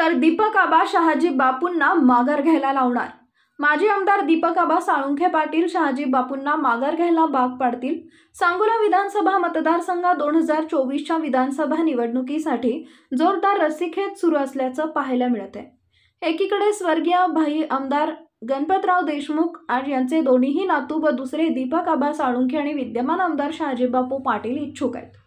तर दीपक आबा शहाजी बापूंना माघार घ्यायला लावणार। माजी आमदार दीपक आबा साळुंखे पाटील शहाजी बापूंना माघार घ्यायला भाग पाडतील। सांगोला विधानसभा मतदारसंघात 2024च्या विधानसभा निवडणुकीसाठी जोरदार रस्सीखेच सुरू असल्याचं पाहायला मिळतंय। एकीकडे स्वर्गीय भाई आमदार गणपतराव देशमुख आणि यांचे दोन्हीही नातू व दुसरे दीपक आबा साळुंखे आणि विद्यमान आमदार शहाजी बापू पाटील इच्छुक आहेत।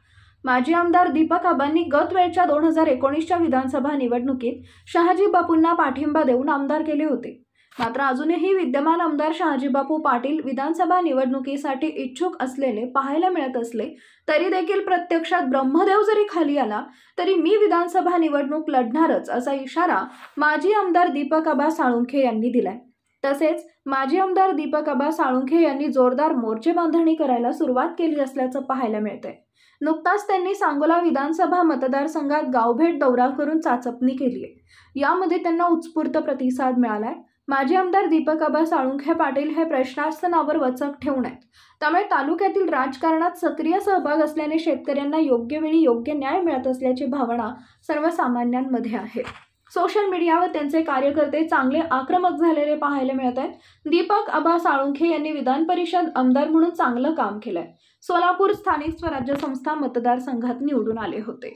माजी आमदार दीपक आबांनी गत वेळच्या 2019च्या विधानसभा निवडणुकीत शहाजी बापूंना पाठिंबा देऊन आमदार केले होते। मात्र अजूनही विद्यमान आमदार शहाजी बापू पाटील विधानसभा निवडणुकीसाठी इच्छुक असलेले पाहायला मिळत असले तरी देखील प्रत्यक्षात ब्रह्मदेव जरी खाली आला तरी मी विधानसभा निवडणूक लढणारच असा इशारा माजी आमदार दीपक आबा साळुंखे यांनी दिलाय। तसेच माजी आमदार दीपक आबा साळुंखे यांनी जोरदार मोर्चे बांधणी करायला सुरुवात केली असल्याचं पाहायला मिळतंय। नुकताच त्यांनी सांगोला विधानसभा मतदारसंघात गावभेट दौरा करून चाचपणी केली आहे। यामध्ये त्यांना उत्स्फूर्त प्रतिसाद मिळालाय। माजी आमदार दीपक आबा साळुंखे पाटील हे प्रशासनावर वचक ठेवून आहेत, त्यामुळे तालुक्यातील राजकारणात सक्रिय सहभाग असल्याने शेतकऱ्यांना योग्य वेळी योग्य न्याय मिळत असल्याची भावना सर्वसामान्यांमध्ये आहे। सोशल मीडियावर त्यांचे कार्यकर्ते चांगले आक्रमक झालेले पाहायला मिळत आहेत। दीपक आबा साळुंखे यांनी विधान परिषद आमदार म्हणून चांगलं काम केलंय। सोलापूर स्थानिक स्वराज्य संस्था मतदारसंघात निवडून आले होते।